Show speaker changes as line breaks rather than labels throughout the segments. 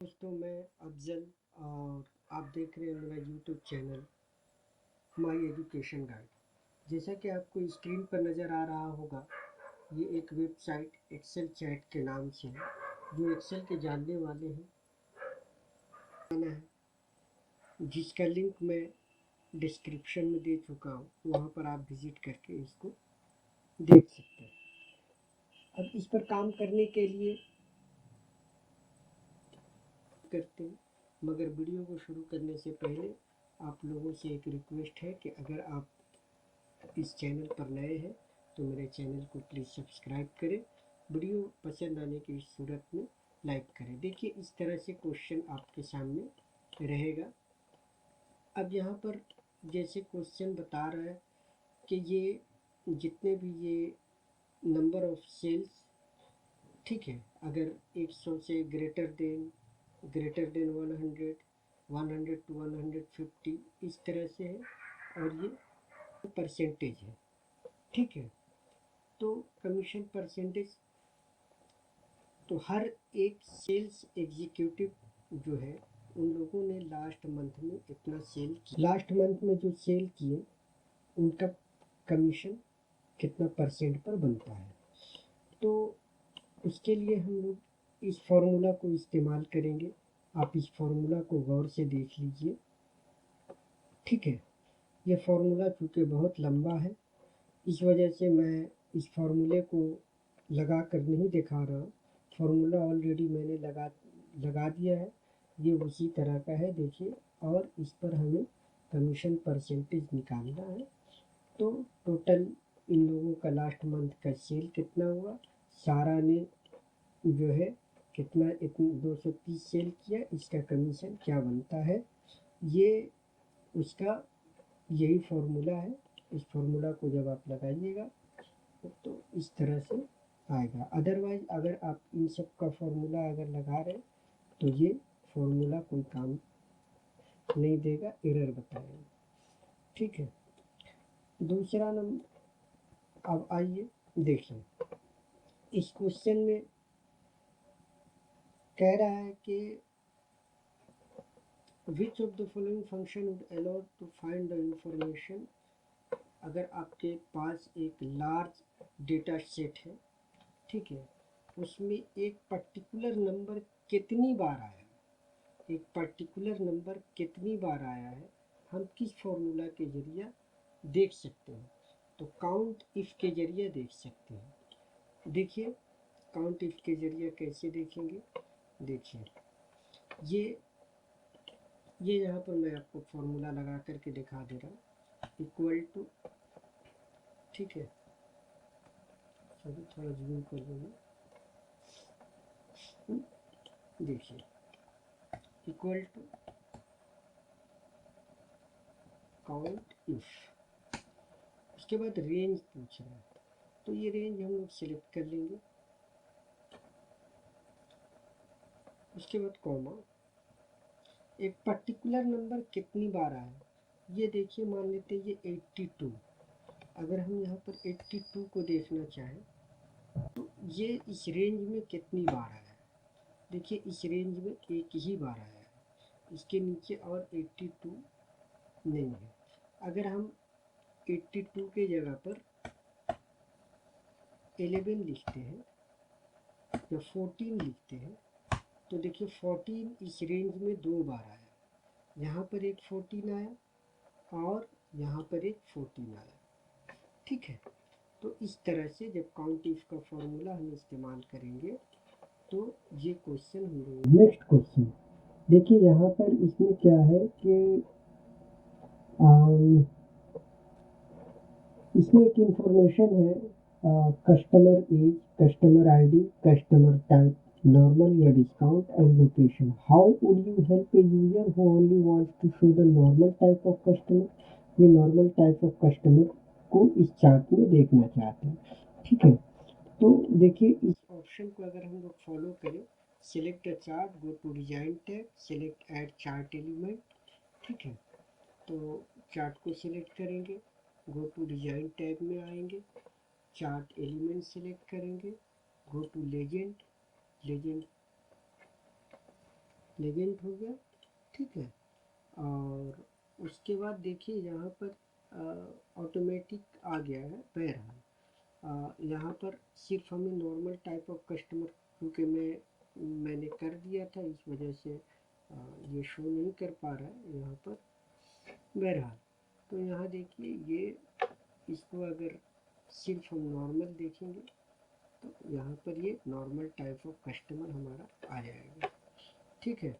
दोस्तों, मैं अफजल और आप देख रहे हैं मेरा YouTube channel my education guide. जैसा कि आपको स्क्रीन पर नज़र आ रहा होगा, ये एक वेबसाइट एक्सेल चैट के नाम से है। जो एक्सेल के जानने वाले हैं है जिसका लिंक मैं डिस्क्रिप्शन में दे चुका हूँ, वहाँ पर आप विजिट करके इसको देख सकते हैं। अब इस पर काम करने के लिए करते हैं, मगर वीडियो को शुरू करने से पहले आप लोगों से एक रिक्वेस्ट है कि अगर आप इस चैनल पर नए हैं तो मेरे चैनल को प्लीज़ सब्सक्राइब करें। वीडियो पसंद आने की सूरत में लाइक करें। देखिए, इस तरह से क्वेश्चन आपके सामने रहेगा। अब यहाँ पर जैसे क्वेश्चन बता रहा है कि ये जितने भी ये नंबर ऑफ सेल्स, ठीक है, अगर 100 से ग्रेटर देन 100, 100 टू 150 इस तरह से है, और ये परसेंटेज है, ठीक है। तो कमीशन परसेंटेज, तो हर एक सेल्स एग्जीक्यूटिव जो है, उन लोगों ने लास्ट मंथ में इतना सेल किया, लास्ट मंथ में जो सेल किए उनका कमीशन कितना परसेंट पर बनता है। तो उसके लिए हम लोग इस फॉर्मूला को इस्तेमाल करेंगे। आप इस फॉर्मूला को गौर से देख लीजिए, ठीक है। ये फॉर्मूला चूँकि बहुत लंबा है, इस वजह से मैं इस फॉर्मूले को लगा कर नहीं दिखा रहा हूँ। फॉर्मूला ऑलरेडी मैंने लगा दिया है, ये उसी तरह का है, देखिए। और इस पर हमें कमीशन परसेंटेज निकालना है। तो टोटल इन लोगों का लास्ट मंथ का सेल कितना हुआ, सारा ने जो है कितना 230 सेल किया, इसका कमीशन क्या बनता है, ये उसका यही फार्मूला है। इस फार्मूला को जब आप लगाइएगा तो इस तरह से आएगा। अदरवाइज अगर आप इन सब का फार्मूला अगर लगा रहे तो ये फार्मूला कोई काम नहीं देगा, एरर बताएगा, ठीक है। दूसरा नंबर, अब आइए देखें। इस क्वेश्चन में कह रहा है कि which of the following function would allow to find the information. अगर आपके पास एक लार्ज डेटा सेट है, ठीक है, उसमें एक पर्टिकुलर नंबर कितनी बार आया है, एक पर्टिकुलर नंबर कितनी बार आया है, हम किस फॉर्मूला के जरिए देख सकते हैं। तो काउंट इफ के जरिए देख सकते हैं। देखिए, काउंट इफ के जरिए कैसे देखेंगे, देखिए ये यहाँ पर मैं आपको फॉर्मूला लगा करके दिखा दे रहा हूँ। इक्वल टू, ठीक है, सॉरी थोड़ा जूम कर लूँगा। देखिए, इक्वल टू काउंट इफ, उसके बाद रेंज पूछ रहा है, तो ये रेंज हम लोग सिलेक्ट कर लेंगे। उसके बाद कॉमा, एक पर्टिकुलर नंबर कितनी बार आया, ये देखिए, मान लेते हैं ये 82। अगर हम यहाँ पर 82 को देखना चाहें तो ये इस रेंज में कितनी बार आया है। देखिए, इस रेंज में एक ही बार आया है, इसके नीचे और 82 नहीं है। अगर हम 82 के जगह पर 11 लिखते हैं या 14 लिखते हैं, तो देखिए 14 इस रेंज में 2 बार आया, यहाँ पर एक 14 आया और यहाँ पर एक 14 आया, ठीक है। तो इस तरह से जब काउंट इफ का फॉर्मूला हम इस्तेमाल करेंगे तो ये क्वेश्चन हम लोग। नेक्स्ट क्वेश्चन देखिए, यहाँ पर इसमें क्या है कि इसमें एक इंफॉर्मेशन है, customer age, customer ID, customer type, normal या discount and location. How would you help a user who only wants to show the normal type of customer. ये नॉर्मल टाइप ऑफ कस्टमर को इस chart में देखना चाहते हैं, ठीक है। तो देखिए, इस ऑप्शन को अगर हम लोग फॉलो करें, select a chart, go to design tab, select add chart element, ठीक है। तो चार्ट को सिलेक्ट करेंगे, गो टू डिजाइन टैब में आएंगे, चार्ट एलिमेंट सिलेक्ट करेंगे, go to legend, legend legend हो गया, ठीक है। और उसके बाद देखिए यहाँ पर ऑटोमेटिक आ गया है बहरहाल। यहाँ पर सिर्फ हमें नॉर्मल टाइप ऑफ कस्टमर, क्योंकि मैंने कर दिया था इस वजह से ये शो नहीं कर पा रहा है यहाँ पर बहरहाल। तो यहाँ देखिए ये इसको अगर सिर्फ हम नॉर्मल देखेंगे तो यहाँ पर ये नॉर्मल टाइप ऑफ कस्टमर हमारा आ जाएगा, ठीक है।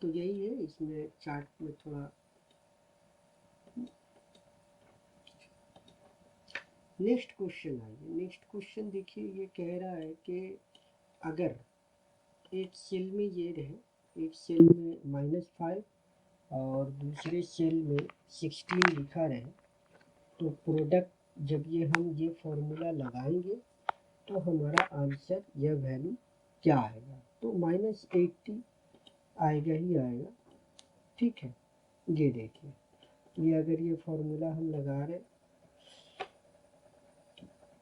तो यही है, इसमें चार्ट में थोड़ा नेक्स्ट क्वेश्चन आइए। नेक्स्ट क्वेश्चन देखिए, ये कह रहा है कि अगर एक सेल में ये रहे, एक सेल में -5 और दूसरे सेल में 16 लिखा रहे, तो प्रोडक्ट जब हम ये फॉर्मूला लगाएंगे तो हमारा आंसर यह वैल्यू क्या आएगा? तो -80 आएगा ही आएगा, ठीक है। ये देखिए, ये अगर ये फॉर्मूला हम लगा रहे,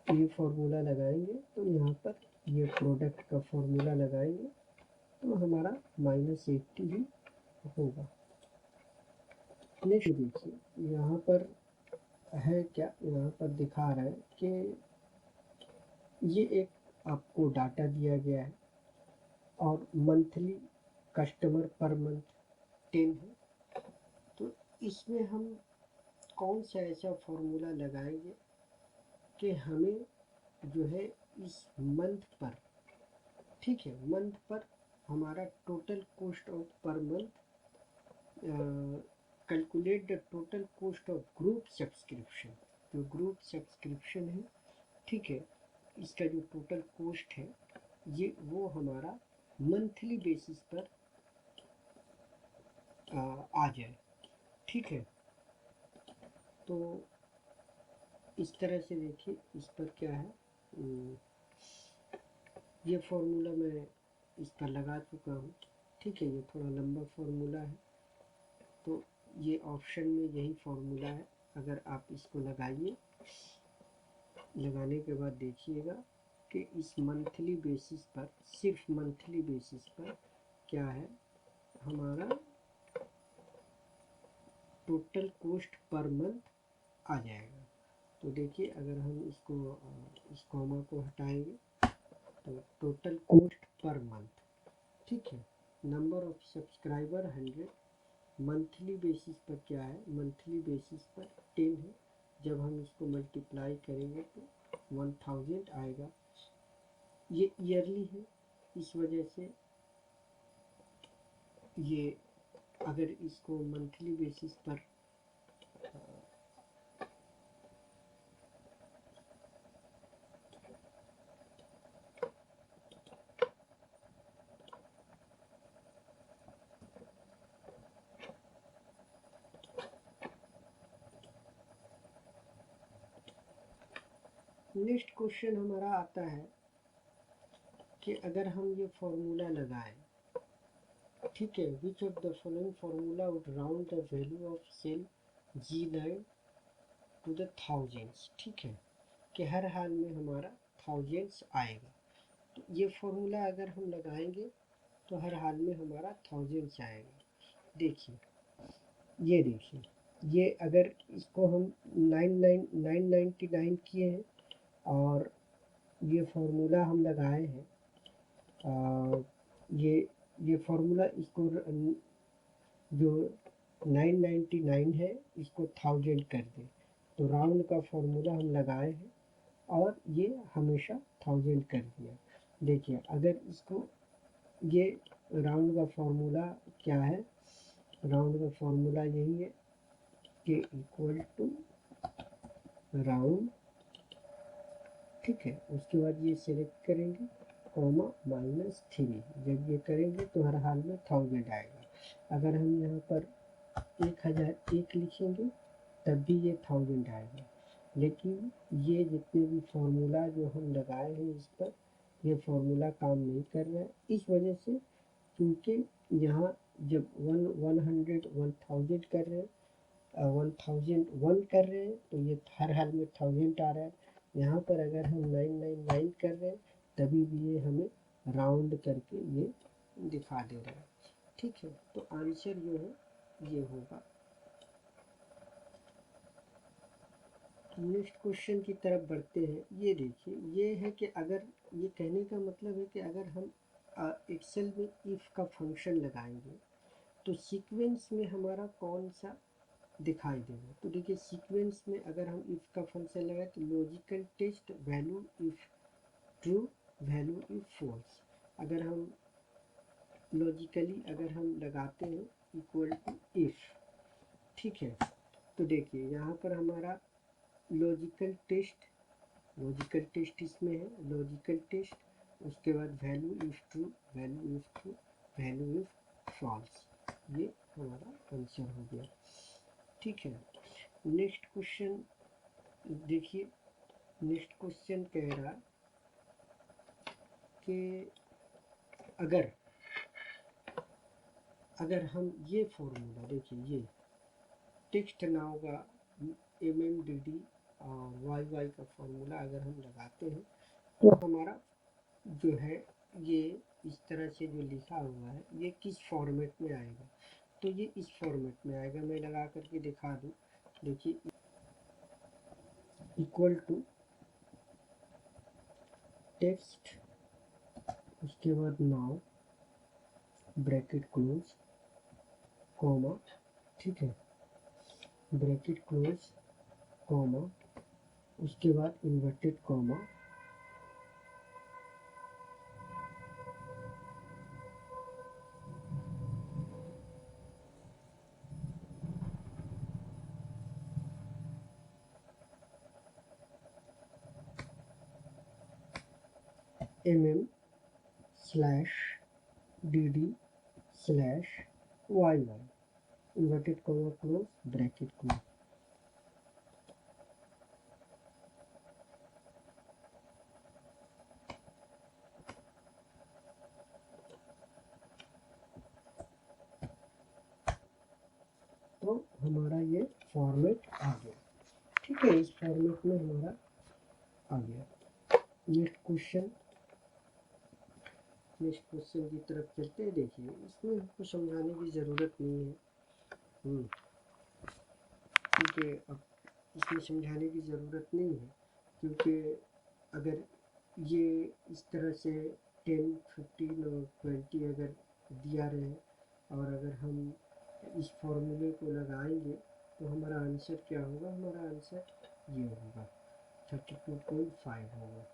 ये फॉर्मूला लगाएंगे तो यहाँ पर ये प्रोडक्ट का फॉर्मूला लगाएंगे तो हमारा -80 ही होगा। नेक्स्ट देखिए, यहाँ पर है क्या, यहाँ पर दिखा रहा है कि ये एक आपको डाटा दिया गया है और मंथली कस्टमर पर मंथ 10 है। तो इसमें हम कौन सा ऐसा फॉर्मूला लगाएंगे कि हमें जो है इस मंथ पर, ठीक है, मंथ पर हमारा total cost of per month, calculate the total cost of group subscription. जो ग्रुप सब्सक्रिप्शन है, ठीक है, इसका जो टोटल कॉस्ट है ये वो हमारा मंथली बेसिस पर आ जाए, ठीक है। तो इस तरह से देखिए, इस पर क्या है, ये फॉर्मूला मैं इस पर लगा चुका हूँ, ठीक है। ये थोड़ा लंबा फॉर्मूला है, तो ये ऑप्शन में यही फॉर्मूला है। अगर आप इसको लगाइए, लगाने के बाद देखिएगा कि इस मंथली बेसिस पर, सिर्फ मंथली बेसिस पर क्या है हमारा टोटल कॉस्ट पर मंथ आ जाएगा। तो देखिए, अगर हम इसको इस कॉमा को हटाएंगे तो टोटल कॉस्ट पर मंथ, ठीक है। Number of subscriber 100, monthly basis पर क्या है, मंथली बेसिस पर 10 है। जब हम इसको मल्टीप्लाई करेंगे तो 1000 आएगा। ये ईयरली है, इस वजह से ये अगर इसको मंथली बेसिस पर नेक्स्ट क्वेश्चन हमारा आता है कि अगर हम ये फॉर्मूला लगाएं, ठीक है, which of the following formula would round the value of cell G9 to the thousands, ठीक है, कि हर हाल में हमारा थाउजेंड्स आएगा। तो ये फॉर्मूला अगर हम लगाएंगे तो हर हाल में हमारा थाउजेंड्स आएगा। देखिए, ये देखिए, ये अगर इसको हम 999 किए हैं और ये फॉर्मूला हम लगाए हैं, ये फार्मूला इसको जो 999 है इसको 1000 कर दें, तो राउंड का फार्मूला हम लगाए हैं और ये हमेशा 1000 कर दिया। देखिए, अगर इसको ये राउंड का फार्मूला क्या है, राउंड का फार्मूला यही है कि इक्वल टू राउंड, ठीक है। उसके बाद ये सिलेक्ट करेंगे कॉमा -3, जब ये करेंगे तो हर हाल में 1000 आएगा। अगर हम यहाँ पर 1001 लिखेंगे तब भी ये 1000 आएगा। लेकिन ये जितने भी फार्मूला जो हम लगाए हैं इस पर, ये फार्मूला काम नहीं कर रहा है, इस वजह से, क्योंकि यहाँ जब 1000 कर रहे हैं, 1001 कर रहे हैं तो ये हर हाल में 1000 आ रहा है। यहाँ पर अगर हम 999 कर रहे हैं तभी भी ये हमें राउंड करके ये दिखा दे रहा है। ठीक है, तो आंसर जो है ये होगा। नेक्स्ट क्वेश्चन की तरफ बढ़ते हैं। ये देखिए, ये है कि अगर, ये कहने का मतलब है कि अगर हम एक्सेल में इफ़ का फंक्शन लगाएंगे तो सीक्वेंस में हमारा कौन सा दिखाई देगा। तो देखिए, सीक्वेंस में अगर हम इफ़ का फंक्शन लगाए तो logical test value if true value if false. अगर हम लॉजिकली अगर हम लगाते हैं इक्वल टू इफ़, ठीक है, तो देखिए यहाँ पर हमारा लॉजिकल टेस्ट इसमें है, लॉजिकल टेस्ट, उसके बाद value if true value if true value if false, ये हमारा आंसर हो गया। ठीक है, नेक्स्ट क्वेश्चन देखिए। नेक्स्ट क्वेश्चन कह रहा कि अगर हम ये फॉर्मूला देखिए, ये टेक्स्ट नाउ का MMDD और YY का फॉर्मूला अगर हम लगाते हैं तो हमारा जो है ये इस तरह से जो लिखा हुआ है ये किस फॉर्मेट में आएगा। तो ये इस फॉर्मेट में आएगा, मैं लगा करके दिखा दूँ। देखिए, इक्वल टू टेक्स्ट, उसके बाद नाउ ब्रैकेट क्लोज कॉमा, ठीक है, ब्रैकेट क्लोज कॉमा, उसके बाद inverted comma, MM/DD/YY, inverted comma close bracket close. तो हमारा ये फॉर्मेट आ गया। ठीक है, इस फॉर्मेट में हमारा आ गया। नेक्स्ट क्वेश्चन की तरफ चलते हैं। देखिए, इसमें हमको समझाने की ज़रूरत नहीं है, क्योंकि अब इसमें समझाने की ज़रूरत नहीं है, क्योंकि अगर ये इस तरह से 10, 15 और 20 अगर दिया रहे और अगर हम इस फॉर्मूले को लगाएंगे तो हमारा आंसर क्या होगा, हमारा आंसर ये होगा 32.5 होगा।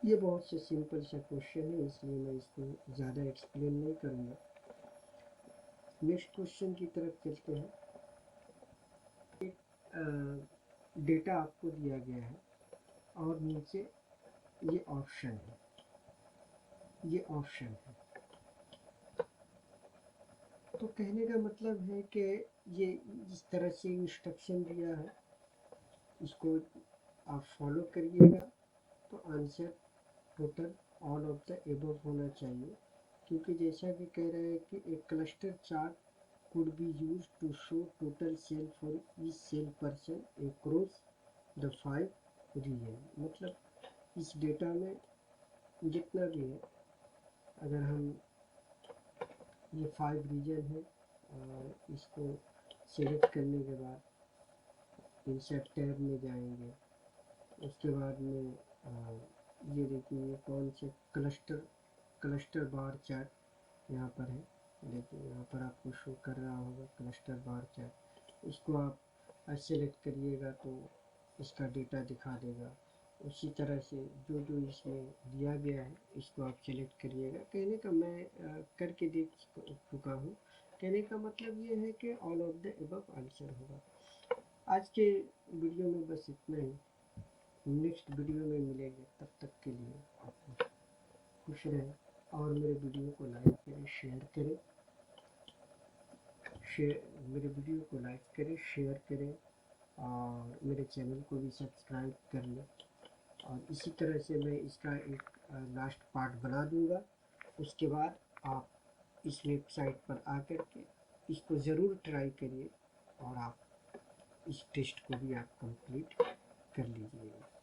ये बहुत से सिंपल सा क्वेश्चन है, इसलिए मैं इसको ज़्यादा एक्सप्लेन नहीं करूँगा। नेक्स्ट क्वेश्चन की तरफ चलते हैं। डेटा आपको दिया गया है और नीचे ये ऑप्शन है, तो कहने का मतलब है कि ये इस तरह से इंस्ट्रक्शन दिया है, इसको आप फॉलो करिएगा तो answer total all of the above होना चाहिए। क्योंकि जैसा कि कह रहे हैं कि एक cluster chart could be used to show total sale for each sale person across the 5 region। मतलब इस डेटा में जितना भी है, अगर हम ये 5 रीजन है और इसको सेलेक्ट करने के बाद इंसर्ट टैब में जाएंगे, उसके बाद में ये देखिए कौन से क्लस्टर बार चार्ट यहाँ पर है। देखिए यहाँ पर आपको शो कर रहा होगा क्लस्टर बार चार्ट, इसको आप सेलेक्ट करिएगा तो इसका डेटा दिखा देगा। उसी तरह से जो जो इसमें दिया गया है इसको आप सेलेक्ट करिएगा। कहने का मैं करके देख चुका हूँ। कहने का मतलब ये है कि all of the above answer होगा। आज के वीडियो में बस इतना ही, नेक्स्ट वीडियो में मिलेंगे, तब तक के लिए आप खुश रहें और मेरे वीडियो को लाइक करें, मेरे वीडियो को लाइक करें, शेयर करें और मेरे चैनल को भी सब्सक्राइब कर लें। और इसी तरह से मैं इसका एक लास्ट पार्ट बना दूंगा। उसके बाद आप इस वेबसाइट पर आकर के इसको ज़रूर ट्राई करिए और आप इस टेस्ट को भी आप कंप्लीट कर लीजिएगा।